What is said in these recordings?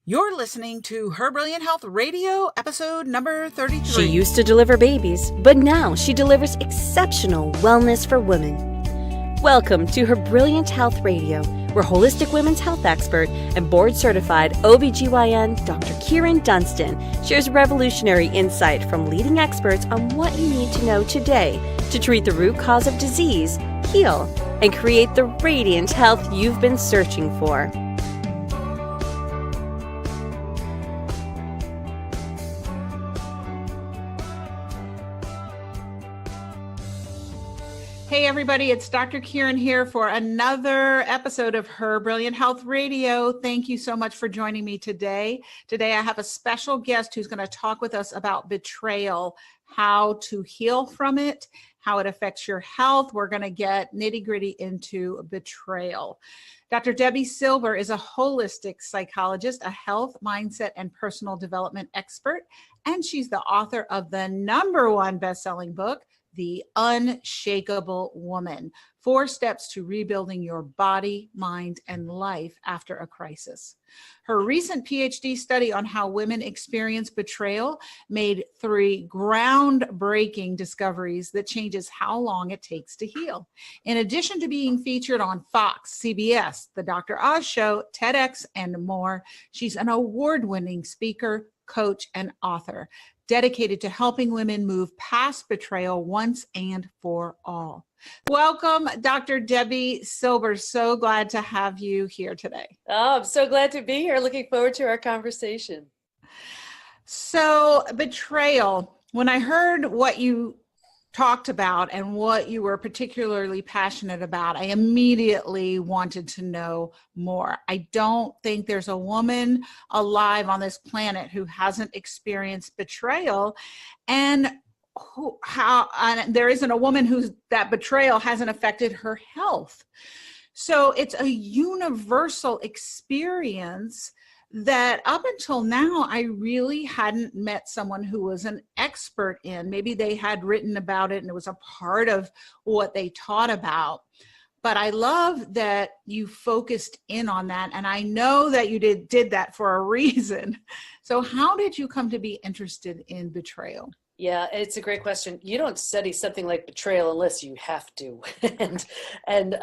You're listening to Her Brilliant Health Radio, episode number 33. She used to deliver babies, but now she delivers exceptional wellness for women. Welcome to Her Brilliant Health Radio, where holistic women's health expert and board-certified OBGYN Dr. Kyrin Dunstan shares revolutionary insight from leading experts on what you need to know today to treat the root cause of disease, heal, and create the radiant health you've been searching for. Hey everybody, it's Dr. Kyrin here for another episode of Her Brilliant Health Radio. Thank you so much for joining me today. Today I have a special guest who's going to talk with us about betrayal, how to heal from it, how it affects your health. We're going to get nitty-gritty into betrayal. Dr. Debi Silber is a holistic psychologist, a health, mindset, and personal development expert, and she's the author of the #1 best-selling book, The Unshakable Woman: 4 Steps to Rebuilding Your Body, Mind, and Life After a Crisis. Her recent PhD study on how women experience betrayal made 3 groundbreaking discoveries that changes how long it takes to heal. In addition to being featured on Fox, CBS, The Dr. Oz Show, TEDx, and more, she's an award-winning speaker, coach, and author, dedicated to helping women move past betrayal once and for all. Welcome, Dr. Debi Silber. So glad to have you here today. Oh, I'm so glad to be here. Looking forward to our conversation. So, betrayal, when I heard what you talked about and what you were particularly passionate about, I immediately wanted to know more. I don't think there's a woman alive on this planet who hasn't experienced betrayal, and there isn't a woman whose that betrayal hasn't affected her health. So it's a universal experience that up until now, I really hadn't met someone who was an expert in. Maybe they had written about it and it was a part of what they taught about. But I love that you focused in on that. And I know that you did that for a reason. So how did you come to be interested in betrayal? Yeah, it's a great question. You don't study something like betrayal unless you have to. and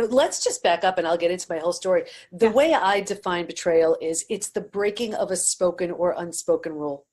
let's just back up and I'll get into my whole story. The way I define betrayal is it's the breaking of a spoken or unspoken rule.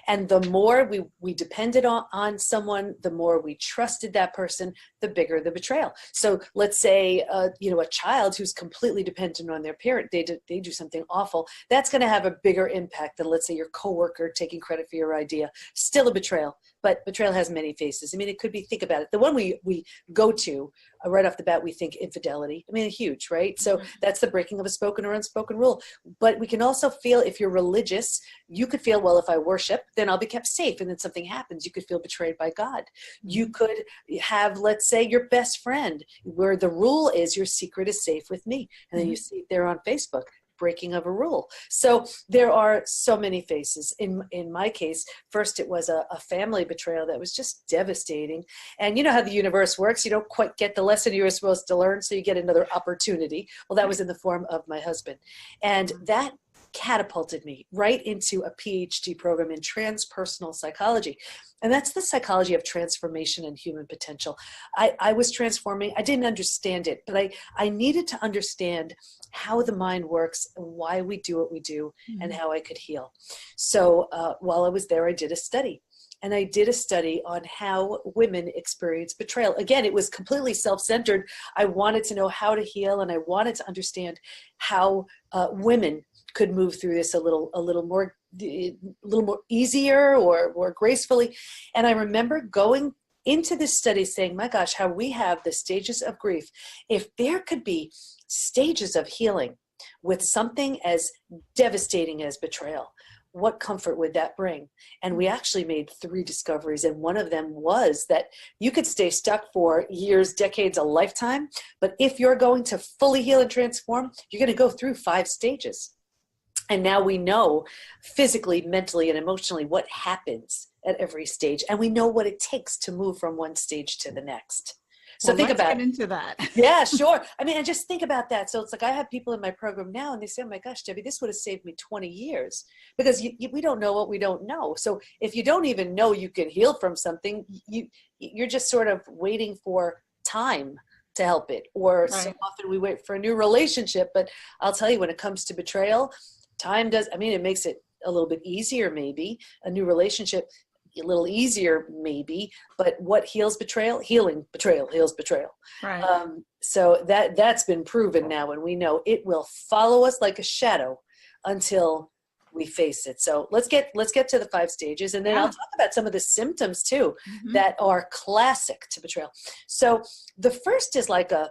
And the more we depended on someone, the more we trusted that person, the bigger the betrayal. So let's say, a child who's completely dependent on their parent, they do something awful. That's going to have a bigger impact than, let's say, your coworker taking credit for your idea. Still a betrayal. But betrayal has many faces. I mean, it could be, think about it. The one we go to right off the bat, we think infidelity. I mean, huge, right? So that's the breaking of a spoken or unspoken rule. But we can also feel, if you're religious, you could feel, well, if I worship, then I'll be kept safe. And then something happens. You could feel betrayed by God. You could have, let's say, your best friend, where the rule is your secret is safe with me. And then you see it there on Facebook. Breaking of a rule. So there are so many faces. In my case, first it was a family betrayal that was just devastating. And you know how the universe works. You don't quite get the lesson you were supposed to learn, so you get another opportunity. Well, that was in the form of my husband. And that catapulted me right into a PhD program in transpersonal psychology. And that's the psychology of transformation and human potential. I was transforming. I didn't understand it, but I needed to understand how the mind works, why we do what we do, and how I could heal. So while I was there, I did a study. And I did a study on how women experience betrayal. Again, it was completely self-centered. I wanted to know how to heal, and I wanted to understand how women could move through this a little more easier or more gracefully. And I remember going into this study saying, my gosh, how we have the stages of grief. If there could be stages of healing with something as devastating as betrayal, what comfort would that bring? And we actually made 3 discoveries. And one of them was that you could stay stuck for years, decades, a lifetime. But if you're going to fully heal and transform, you're going to go through 5 stages. And now we know physically, mentally, and emotionally what happens at every stage. And we know what it takes to move from one stage to the next. So Well, think let's about get into that. Yeah, sure. I mean, and just think about that. So it's like I have people in my program now and they say, oh my gosh, Debbie, this would have saved me 20 years because we don't know what we don't know. So if you don't even know you can heal from something, you're just sort of waiting for time to help it. Or so Right. often we wait for a new relationship. But I'll tell you, when it comes to betrayal, time does, I mean, it makes it a little bit easier, maybe. A new relationship, a little easier, maybe. But what heals betrayal? Healing betrayal heals betrayal. Right. So that's been proven now, and we know it will follow us like a shadow until we face it. So let's get to the 5 stages, and then I'll talk about some of the symptoms too that are classic to betrayal. So the first is like if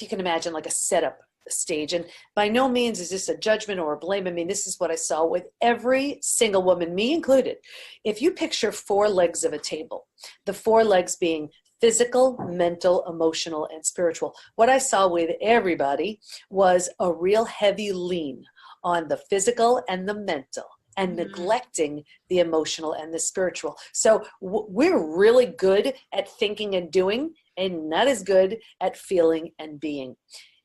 you can imagine, like a setup stage. And by no means is this a judgment or a blame. I mean, this is what I saw with every single woman, me included. If you picture 4 legs of a table, the 4 legs being physical, mental, emotional, and spiritual, what I saw with everybody was a real heavy lean on the physical and the mental, and neglecting the emotional and the spiritual. So we're really good at thinking and doing, and not as good at feeling and being.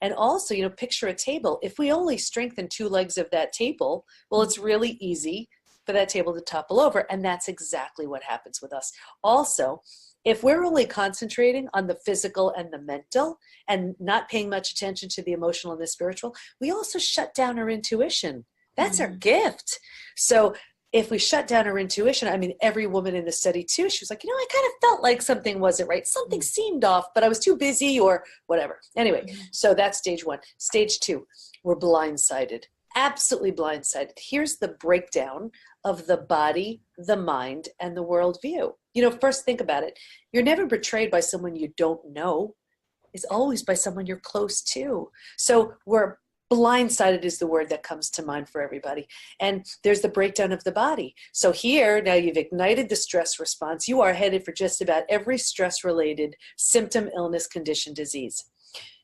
And also, picture a table. If we only strengthen 2 legs of that table, well, it's really easy for that table to topple over. And that's exactly what happens with us. Also, if we're only concentrating on the physical and the mental and not paying much attention to the emotional and the spiritual, we also shut down our intuition. That's our gift. So if we shut down our intuition, I mean, every woman in the study too, she was like, I kind of felt like something wasn't right. Something seemed off, but I was too busy or whatever. Anyway, so that's stage 1. Stage 2, we're blindsided, absolutely blindsided. Here's the breakdown of the body, the mind, and the worldview. First think about it. You're never betrayed by someone you don't know. It's always by someone you're close to. So we're blindsided is the word that comes to mind for everybody. And there's the breakdown of the body. So here, now you've ignited the stress response. You are headed for just about every stress-related symptom, illness, condition, disease.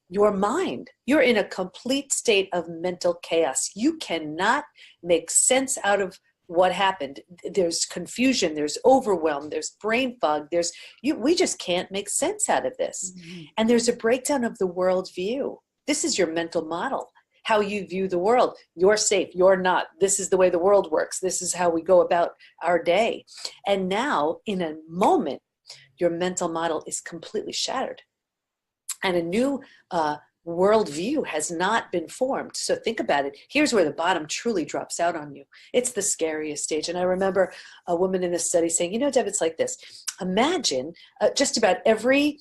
Your mind, you're in a complete state of mental chaos. You cannot make sense out of what happened. There's confusion, there's overwhelm, there's brain fog, we just can't make sense out of this. And there's a breakdown of the worldview. This is your mental model. How you view the world. You're safe, you're not. This is the way the world works. This is how we go about our day. And now, in a moment, your mental model is completely shattered. And a new worldview has not been formed. So think about it. Here's where the bottom truly drops out on you. It's the scariest stage. And I remember a woman in a study saying, Deb, it's like this. Imagine just about every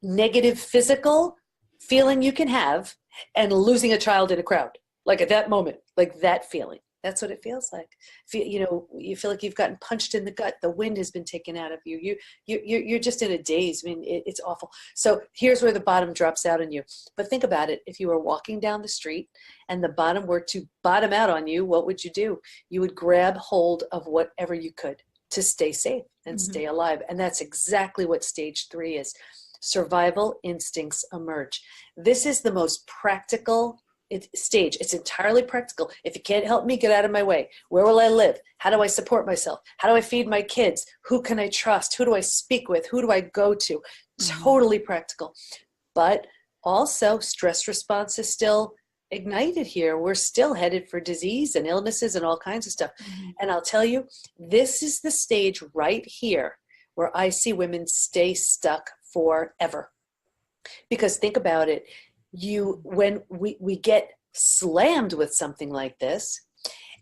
negative physical feeling you can have and losing a child in a crowd, like at that moment, like that feeling. That's what it feels like. You feel like you've gotten punched in the gut. The wind has been taken out of you. You're just in a daze. I mean, it's awful. So here's where the bottom drops out on you. But think about it. If you were walking down the street and the bottom were to bottom out on you, what would you do? You would grab hold of whatever you could to stay safe and stay alive. And that's exactly what stage 3 is. Survival instincts emerge. This is the most practical stage. It's entirely practical. If you can't help me, get out of my way. Where will I live? How do I support myself? How do I feed my kids? Who can I trust? Who do I speak with? Who do I go to? Totally practical. But also, stress response is still ignited here. We're still headed for disease and illnesses and all kinds of stuff. And I'll tell you, this is the stage right here where I see women stay stuck forever. Because think about it, when we get slammed with something like this,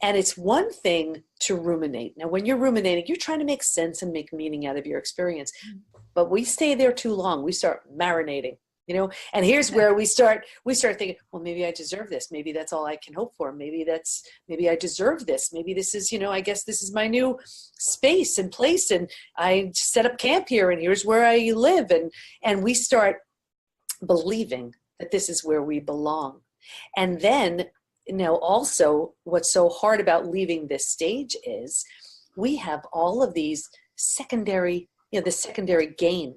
and it's one thing to ruminate. Now, when you're ruminating, you're trying to make sense and make meaning out of your experience. But we stay there too long. We start marinating, and here's where we start thinking, well, maybe I deserve this. Maybe that's all I can hope for. Maybe I deserve this. Maybe this is, I guess this is my new space and place, and I set up camp here, and here's where I live. And we start believing that this is where we belong. And then, also what's so hard about leaving this stage is we have all of these secondary, the secondary gain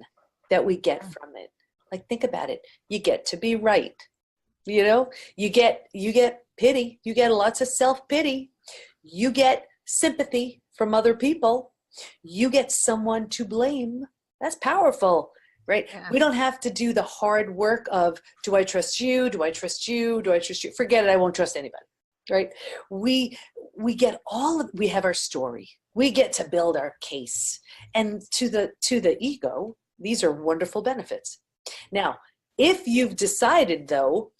that we get from it. Like, think about it. You get to be right. You get pity. You get lots of self-pity. You get sympathy from other people. You get someone to blame. That's powerful. right? Yeah. We don't have to do the hard work of, do I trust you? Do I trust you? Do I trust you? Forget it. I won't trust anybody, right? We have our story. We get to build our case. And to the ego, these are wonderful benefits. Now, if you've decided though,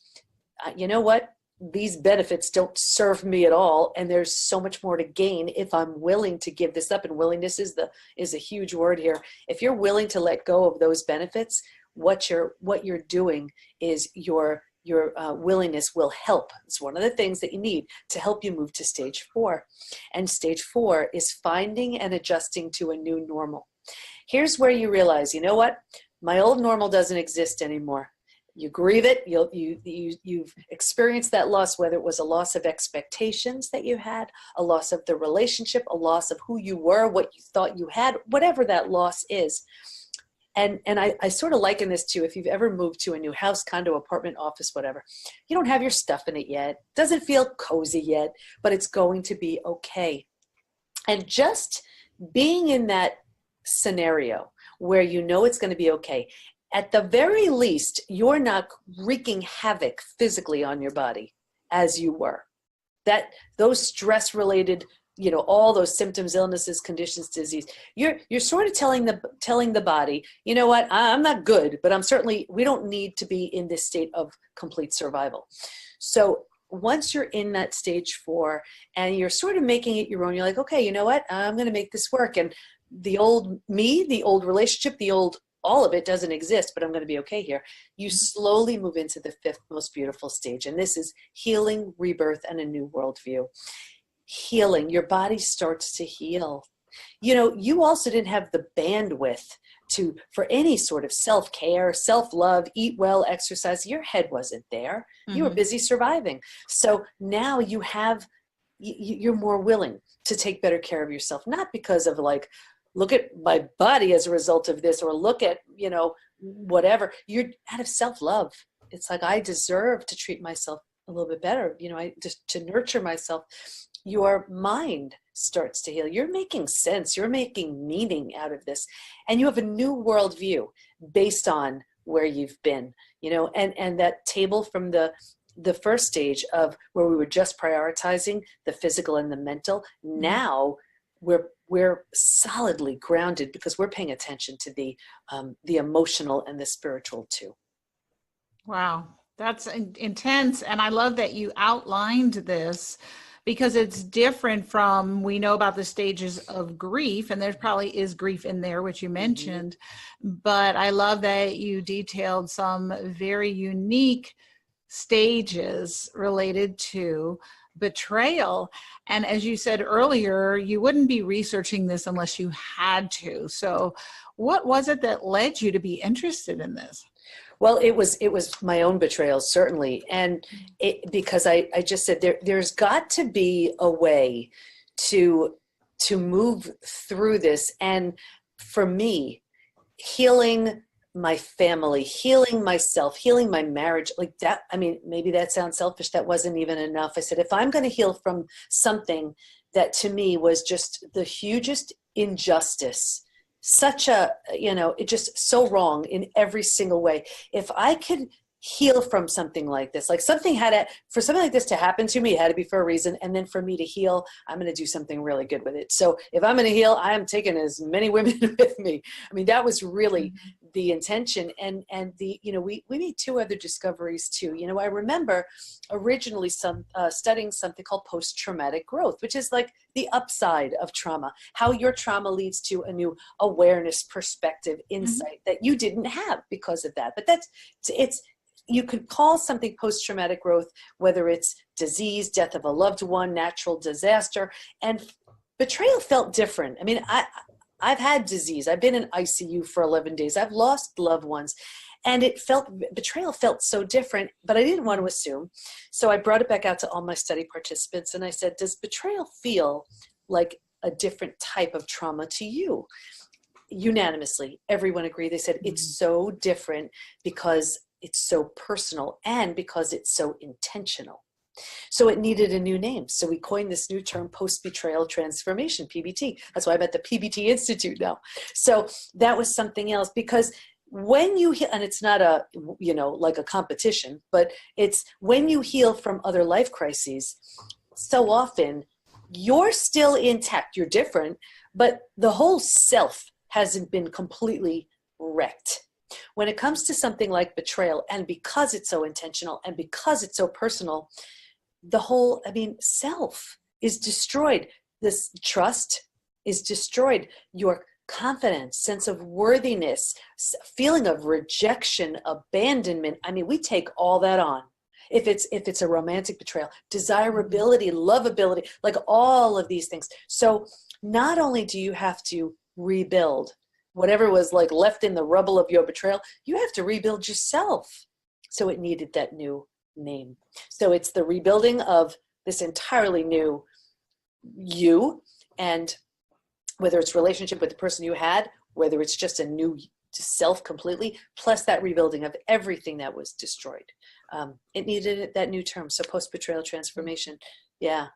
you know what? These benefits don't serve me at all, and there's so much more to gain if I'm willing to give this up. And willingness is a huge word here. If you're willing to let go of those benefits, what you're doing is your willingness will help. It's one of the things that you need to help you move to stage 4. And stage 4 is finding and adjusting to a new normal. Here's where you realize, you know what? My old normal doesn't exist anymore. You grieve it. You've experienced that loss, whether it was a loss of expectations that you had, a loss of the relationship, a loss of who you were, what you thought you had, whatever that loss is. And I sort of liken this to, if you've ever moved to a new house, condo, apartment, office, whatever, you don't have your stuff in it yet. Doesn't feel cozy yet, but it's going to be okay. And just being in that scenario where you know it's going to be okay, at the very least, you're not wreaking havoc physically on your body as you were. Those stress-related, all those symptoms, illnesses, conditions, disease, you're sort of telling the body, you know what, I'm not good, but we don't need to be in this state of complete survival. So once you're in that stage 4 and you're sort of making it your own, you're like, okay, you know what, I'm going to make this work. And the old me, the old relationship, all of it doesn't exist, but I'm going to be okay here. You slowly move into the 5th most beautiful stage. And this is healing, rebirth, and a new worldview. Healing, your body starts to heal. You also didn't have the bandwidth for any sort of self-care, self-love, eat well, exercise. Your head wasn't there. You were busy surviving. So now you're more willing to take better care of yourself, not because of look at my body as a result of this, or look at, whatever. You're out of self-love. It's like, I deserve to treat myself a little bit better. To nurture myself. Your mind starts to heal. You're making sense. You're making meaning out of this. And you have a new worldview based on where you've been, and that table from the first stage of where we were just prioritizing the physical and the mental. Now we're solidly grounded because we're paying attention to the emotional and the spiritual too. Wow, that's intense. And I love that you outlined this, because it's different from, we know about the stages of grief, and there probably is grief in there, which you mentioned, but I love that you detailed some very unique stages related to betrayal. And as you said earlier, you wouldn't be researching this unless you had to. So what was it that led you to be interested in this? Well, it was my own betrayal, certainly. And because I just said there's got to be a way to move through this. And for me, healing my family, healing myself, healing my marriage, like that. I mean, maybe that sounds selfish. That wasn't even enough. I said, if I'm going to heal from something that to me was just the hugest injustice, such a, it just so wrong in every single way. If I could heal from something like this, for something like this to happen to me, it had to be for a reason. And then for me to heal, I'm going to do something really good with it. So if I'm going to heal, I am taking as many women with me. I mean, that was really the intention. And we made 2 other discoveries too. I remember originally studying something called post-traumatic growth, which is like the upside of trauma, how your trauma leads to a new awareness, perspective, insight that you didn't have because of that. But you could call something post-traumatic growth, whether it's disease, death of a loved one, natural disaster, and betrayal felt different. I mean, I've had disease. I've been in ICU for 11 days. I've lost loved ones, and betrayal felt so different, but I didn't want to assume. So I brought it back out to all my study participants, and I said, does betrayal feel like a different type of trauma to you? Unanimously, everyone agreed. They said, it's so different because it's so personal and because it's so intentional. So it needed a new name. So we coined this new term, post-betrayal transformation, PBT. That's why I'm at the PBT Institute now. So that was something else, because when you heal, and it's not like a competition, but it's when you heal from other life crises, so often you're still intact, you're different, but the whole self hasn't been completely wrecked. When it comes to something like betrayal, and because it's so intentional and because it's so personal, the whole, self is destroyed. This trust is destroyed. Your confidence, sense of worthiness, feeling of rejection, abandonment. We take all that on. If it's a romantic betrayal, desirability, lovability, like all of these things. So not only do you have to rebuild whatever was like left in the rubble of your betrayal, you have to rebuild yourself. So it needed that new name. So it's the rebuilding of this entirely new you, and whether it's relationship with the person you had, whether it's just a new self completely, plus that rebuilding of everything that was destroyed. It needed that new term. So post-betrayal transformation. Yeah.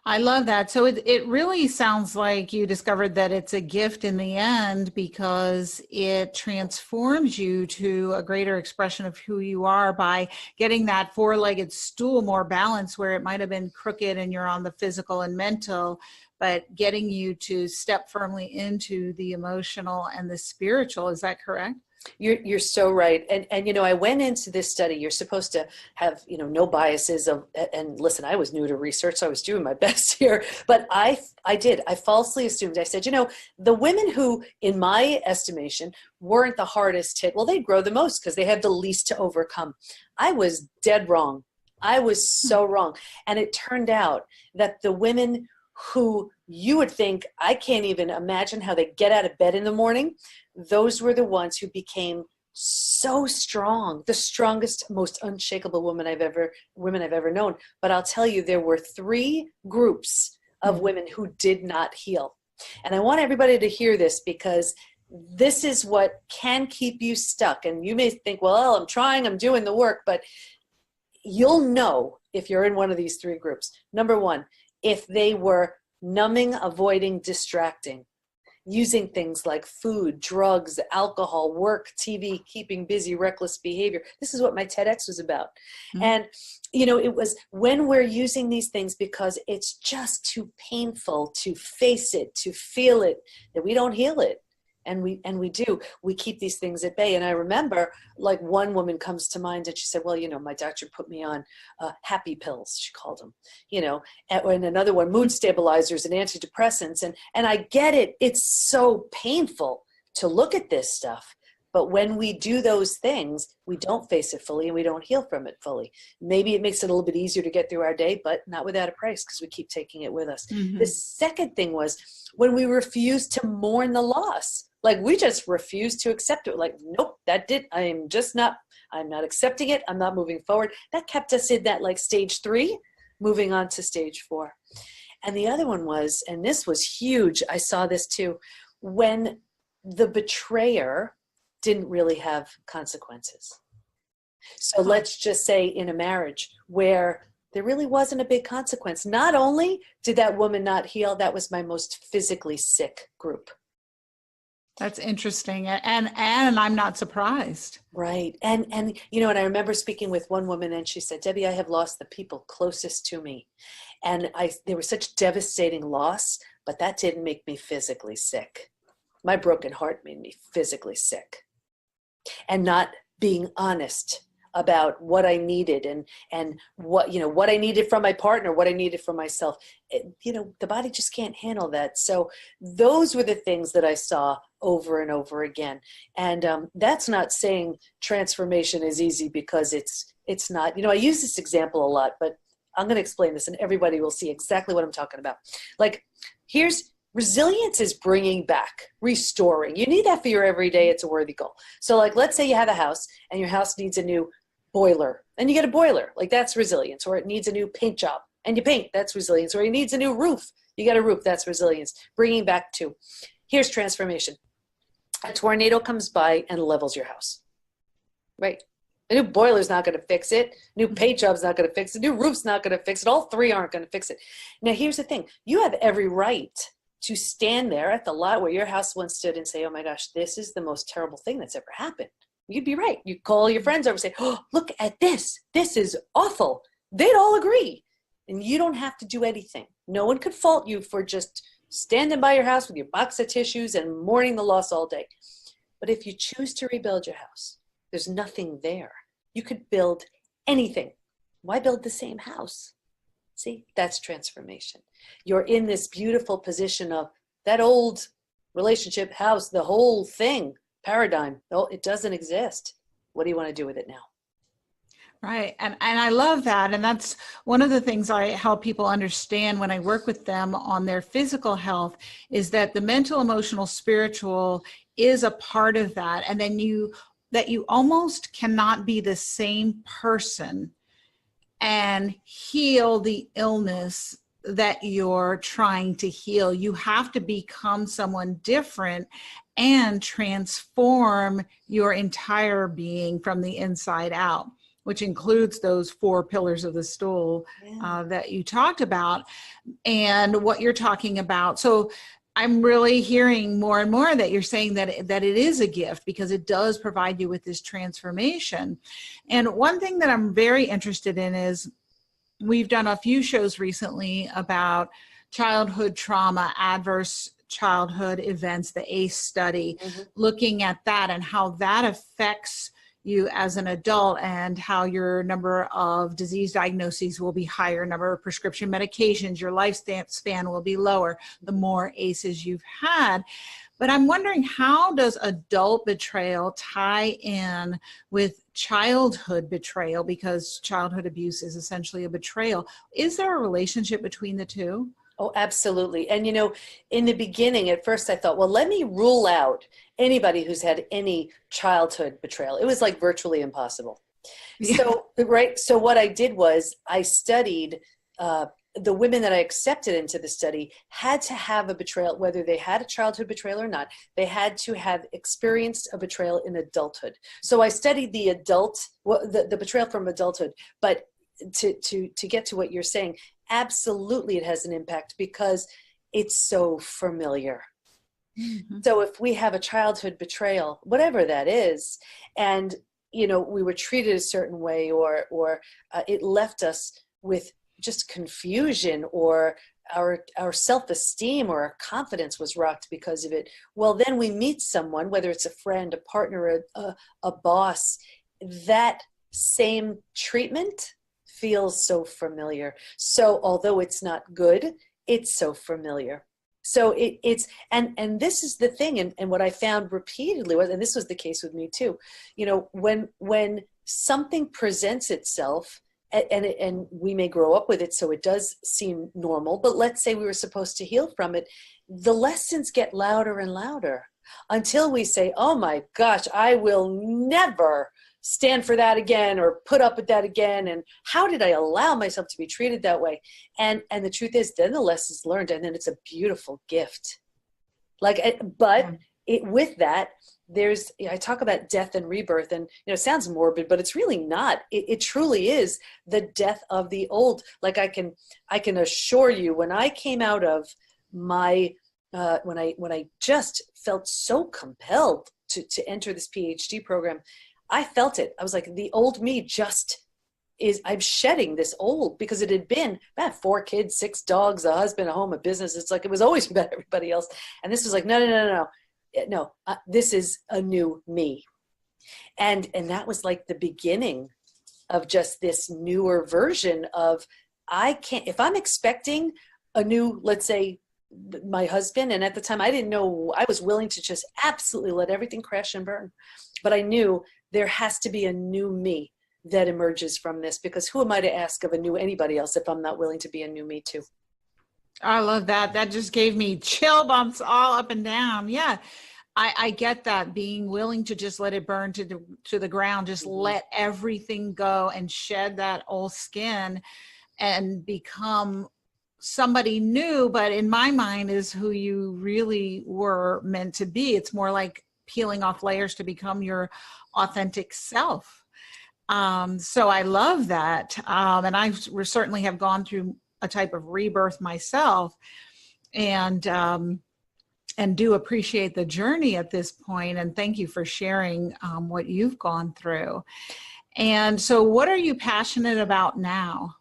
I love that. So it really sounds like you discovered that it's a gift in the end, because it transforms you to a greater expression of who you are by getting that four-legged stool more balanced, where it might have been crooked and you're on the physical and mental, but getting you to step firmly into the emotional and the spiritual. Is that correct? You're so right. And I went into this study. You're supposed to have, no biases and listen, I was new to research, so I was doing my best here, but I falsely assumed. I said, the women who, in my estimation, weren't the hardest hit, well, they'd grow the most because they have the least to overcome. I was dead wrong. I was so wrong. And it turned out that the women who you would think, I can't even imagine how they get out of bed in the morning, those were the ones who became so strong, the strongest, most unshakable women I've ever known. But I'll tell you, there were 3 groups of women who did not heal. And I want everybody to hear this, because this is what can keep you stuck. And you may think, well, I'm trying, I'm doing the work, but you'll know if you're in one of these 3 groups. Number 1, if they were numbing, avoiding, distracting, using things like food, drugs, alcohol, work, TV, keeping busy, reckless behavior. This is what my TEDx was about. Mm-hmm. And, it was when we're using these things because it's just too painful to face it, to feel it, that we don't heal it. And we keep these things at bay. And I remember, like, one woman comes to mind, and she said, well, my doctor put me on happy pills, she called them, and another one, mood stabilizers and antidepressants. And I get it. It's so painful to look at this stuff. But when we do those things, we don't face it fully and we don't heal from it fully. Maybe it makes it a little bit easier to get through our day, but not without a price, because we keep taking it with us. Mm-hmm. The second thing was when we refuse to mourn the loss. Like, we just refuse to accept it. Like, nope, I'm not accepting it. I'm not moving forward. That kept us in that, like, stage 3, moving on to stage 4. And the other one was, and this was huge, I saw this too, when the betrayer didn't really have consequences. So let's just say in a marriage where there really wasn't a big consequence. Not only did that woman not heal, that was my most physically sick group. That's interesting. And I'm not surprised. Right. And and I remember speaking with one woman, and she said, Debbie, I have lost the people closest to me. And there was such devastating loss, but that didn't make me physically sick. My broken heart made me physically sick. And not being honest about what I needed and what I needed from my partner, what I needed from myself. The body just can't handle that. So those were the things that I saw over and over again. And that's not saying transformation is easy, because it's not. I use this example a lot, but I'm going to explain this and everybody will see exactly what I'm talking about. Like, resilience is bringing back, restoring. You need that for your everyday. It's a worthy goal. So, like, let's say you have a house and your house needs a new boiler, and you get a boiler. Like, that's resilience. Or it needs a new paint job and you paint. That's resilience. Or it needs a new roof. You get a roof. That's resilience. Bringing back to. Here's transformation. A tornado comes by and levels your house. Right? A new boiler's not going to fix it. New paint job's not going to fix it. New roof's not going to fix it. All 3 aren't going to fix it. Now, here's the thing. You have every right to stand there at the lot where your house once stood and say, oh my gosh, this is the most terrible thing that's ever happened. You'd be right. You call your friends over and say, oh, look at this. This is awful. They'd all agree. And you don't have to do anything. No one could fault you for just standing by your house with your box of tissues and mourning the loss all day. But if you choose to rebuild your house, there's nothing there. You could build anything. Why build the same house? See, that's transformation. You're in this beautiful position of that old relationship, house, the whole thing, paradigm. Oh, it doesn't exist. What do you want to do with it now? Right. And I love that. And that's one of the things I help people understand when I work with them on their physical health, is that the mental, emotional, spiritual is a part of that. And then you almost cannot be the same person and heal the illness that you're trying to heal. You have to become someone different and transform your entire being from the inside out, which includes those 4 pillars of the stool that you talked about and what you're talking about. So I'm really hearing more and more that you're saying that it is a gift, because it does provide you with this transformation. And one thing that I'm very interested in is, we've done a few shows recently about childhood trauma, adverse childhood events, the ACE study, looking at that and how that affects you as an adult, and how your number of disease diagnoses will be higher, number of prescription medications, your lifespan will be lower the more ACEs you've had. But I'm wondering, how does adult betrayal tie in with childhood betrayal? Because childhood abuse is essentially a betrayal. Is there a relationship between the two? Oh, absolutely. And, in the beginning, at first I thought, well, let me rule out anybody who's had any childhood betrayal. It was like virtually impossible. Yeah. So what I did was I studied the women that I accepted into the study had to have a betrayal, whether they had a childhood betrayal or not. They had to have experienced a betrayal in adulthood. So I studied the betrayal from adulthood. But to get to what you're saying, absolutely it has an impact, because it's so familiar. Mm-hmm. So if we have a childhood betrayal, whatever that is, and we were treated a certain way, or it left us with just confusion, or our self-esteem or our confidence was rocked because of it, well, then we meet someone, whether it's a friend, a partner, a boss, that same treatment feels so familiar. So although it's not good, it's so familiar. So it's and this is the thing, and what I found repeatedly was, and this was the case with me too, when something presents itself, and we may grow up with it, so it does seem normal, but let's say we were supposed to heal from it, the lessons get louder and louder until we say, oh my gosh, I will never stand for that again, or put up with that again, and how did I allow myself to be treated that way? And the truth is, then the lessons learned, and then it's a beautiful gift. With that, I talk about death and rebirth, and it sounds morbid, but it's really not. It truly is the death of the old. Like I can assure you, when I came out of my when I just felt so compelled to enter this PhD program, I felt it. I was like, the old me I'm shedding this old, because it had been about 4 kids, 6 dogs, a husband, a home, a business. It's like, it was always about everybody else. And this was like, no. This is a new me. And that was like the beginning of just this newer version of, if I'm expecting a new, let's say, my husband, and at the time I didn't know, I was willing to just absolutely let everything crash and burn. But I knew there has to be a new me that emerges from this, because who am I to ask of a new anybody else if I'm not willing to be a new me too? I love that. That just gave me chill bumps all up and down. Yeah. I get that, being willing to just let it burn to the ground, just let everything go and shed that old skin and become somebody new, but in my mind is who you really were meant to be. It's more like peeling off layers to become your authentic self. So I love that. And I certainly have gone through a type of rebirth myself. and do appreciate the journey at this point. And thank you for sharing what you've gone through. And so what are you passionate about now?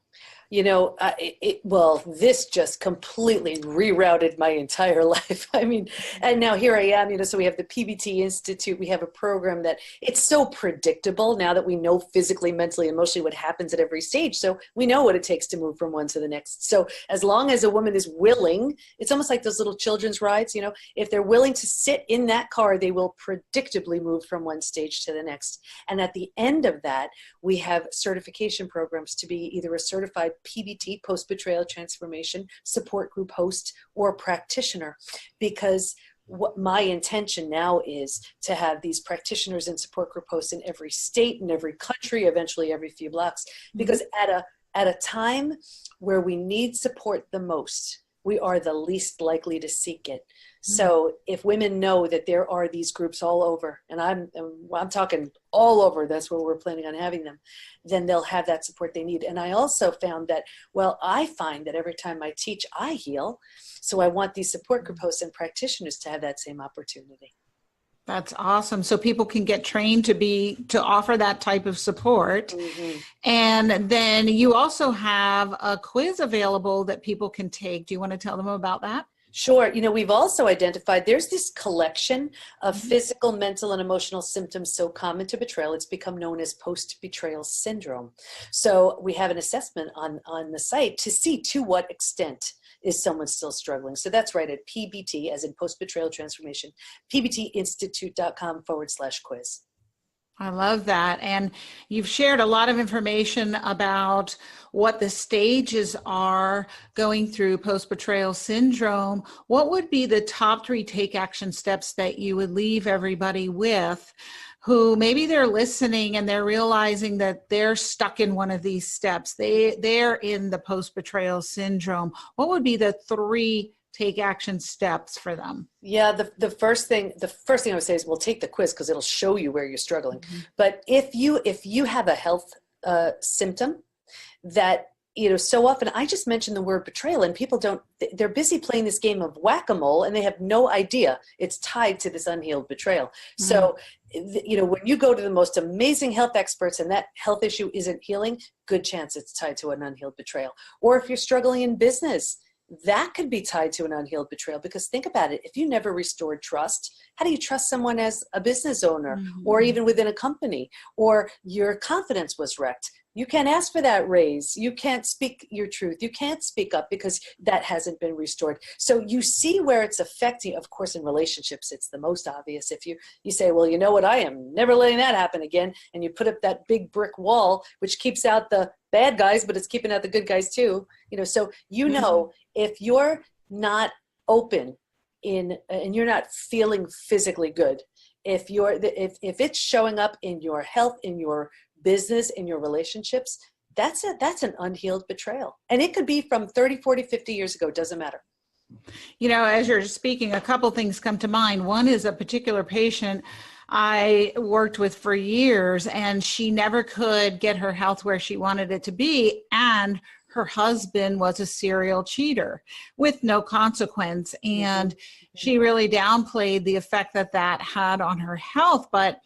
Well, this just completely rerouted my entire life. I mean, and now here I am, so we have the PBT Institute. We have a program that it's so predictable now that we know physically, mentally, emotionally what happens at every stage. So we know what it takes to move from one to the next. So as long as a woman is willing, it's almost like those little children's rides, if they're willing to sit in that car, they will predictably move from one stage to the next. And at the end of that, we have certification programs to be either a certified PBT, Post Betrayal Transformation, support group host, or practitioner, because what my intention now is to have these practitioners and support group hosts in every state, in every country, eventually every few blocks, because at a time where we need support the most, we are the least likely to seek it. So if women know that there are these groups all over, and I'm talking all over, that's where we're planning on having them, then they'll have that support they need. And I also found that, I find that every time I teach, I heal. So I want these support group hosts and practitioners to have that same opportunity. That's awesome. So people can get trained to offer that type of support. And then you also have a quiz available that people can take. Do you want to tell them about that? Sure. We've also identified there's this collection of physical, mental, and emotional symptoms so common to betrayal. It's become known as Post Betrayal Syndrome. So we have an assessment on the site to see to what extent is someone still struggling. So that's right at PBT, as in Post Betrayal Transformation, pbtinstitute.com/quiz. I love that. And you've shared a lot of information about what the stages are going through post-betrayal syndrome. What would be the top 3 take action steps that you would leave everybody with who maybe they're listening and they're realizing that they're stuck in one of these steps? They're in the post-betrayal syndrome. What would be the 3 take action steps for them? Yeah, the first thing I would say is, take the quiz, because it'll show you where you're struggling. But if you have a health symptom that, so often I just mention the word betrayal and people they're busy playing this game of whack-a-mole and they have no idea it's tied to this unhealed betrayal. So, when you go to the most amazing health experts and that health issue isn't healing, good chance it's tied to an unhealed betrayal. Or if you're struggling in business, that could be tied to an unhealed betrayal, because think about it. If you never restored trust, how do you trust someone as a business owner or even within a company? Or your confidence was wrecked. You can't ask for that raise. You can't speak your truth. You can't speak up because that hasn't been restored. So you see where it's affecting. Of course, in relationships, it's the most obvious. If you say, well, you know what, I am never letting that happen again. And you put up that big brick wall, which keeps out the bad guys, but it's keeping out the good guys too. So if you're not open and you're not feeling physically good, if it's showing up in your health, in your business, in your relationships, that's an unhealed betrayal. And it could be from 30, 40, 50 years ago, doesn't matter. As you're speaking, a couple things come to mind. One is a particular patient I worked with for years, and she never could get her health where she wanted it to be. And her husband was a serial cheater with no consequence. And she really downplayed the effect that had on her health. But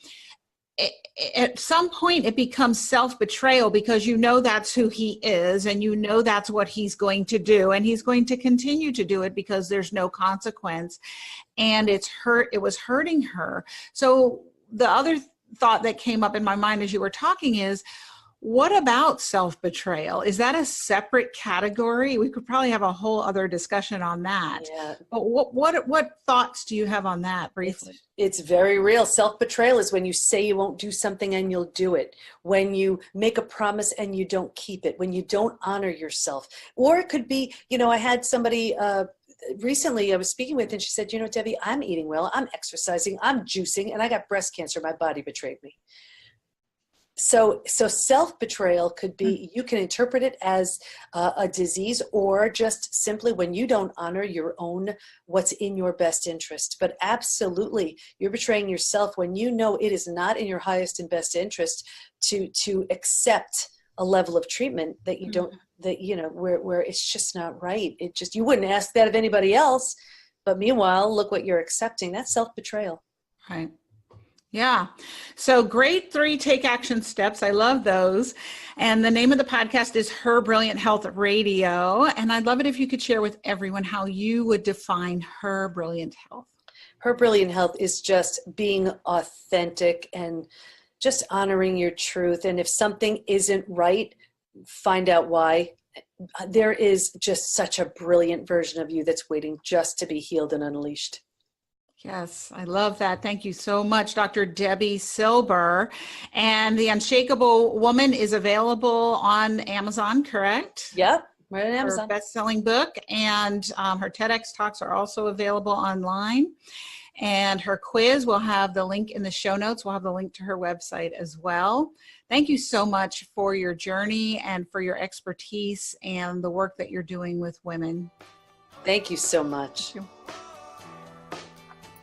at some point it becomes self-betrayal, because that's who he is, and that's what he's going to do, and he's going to continue to do it because there's no consequence, and it was hurting her. So the other thought that came up in my mind as you were talking is, what about self-betrayal? Is that a separate category? We could probably have a whole other discussion on that. Yeah. But what thoughts do you have on that briefly? It's very real. Self-betrayal is when you say you won't do something and you'll do it. When you make a promise and you don't keep it. When you don't honor yourself. Or it could be, I had somebody recently I was speaking with, and she said, Debbie, I'm eating well, I'm exercising, I'm juicing, and I got breast cancer. My body betrayed me. So self-betrayal could be, you can interpret it as a disease, or just simply when you don't honor your own, what's in your best interest. But absolutely, you're betraying yourself when you know it is not in your highest and best interest to accept a level of treatment that you don't, that, you know, where it's just not right. It just, you wouldn't ask that of anybody else. But meanwhile, look what you're accepting. That's self-betrayal. Right. Yeah. So great 3 take action steps. I love those. And the name of the podcast is Her Brilliant Health Radio. And I'd love it if you could share with everyone how you would define her brilliant health. Her brilliant health is just being authentic and just honoring your truth. And if something isn't right, find out why. There is just such a brilliant version of you that's waiting just to be healed and unleashed. Yes, I love that. Thank you so much, Dr. Debi Silber. And The Unshakable Woman is available on Amazon, correct? Yep, right on Amazon. Her best-selling book, and her TEDx talks are also available online. And her quiz, we'll have the link in the show notes. We'll have the link to her website as well. Thank you so much for your journey and for your expertise and the work that you're doing with women. Thank you so much. Thank you.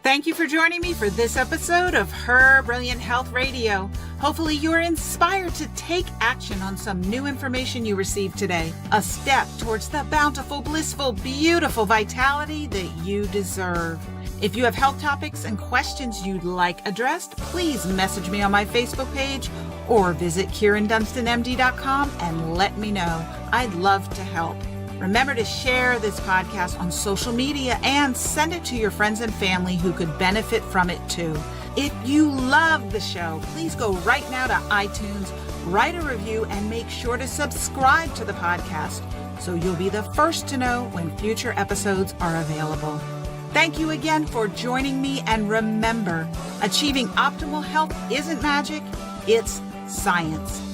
Thank you for joining me for this episode of Her Brilliant Health Radio. Hopefully you're inspired to take action on some new information you received today. A step towards the bountiful, blissful, beautiful vitality that you deserve. If you have health topics and questions you'd like addressed, please message me on my Facebook page or visit KyrinDunstonMD.com and let me know. I'd love to help. Remember to share this podcast on social media and send it to your friends and family who could benefit from it too. If you love the show, please go right now to iTunes, write a review, and make sure to subscribe to the podcast so you'll be the first to know when future episodes are available. Thank you again for joining me, and remember, achieving optimal health isn't magic, it's science.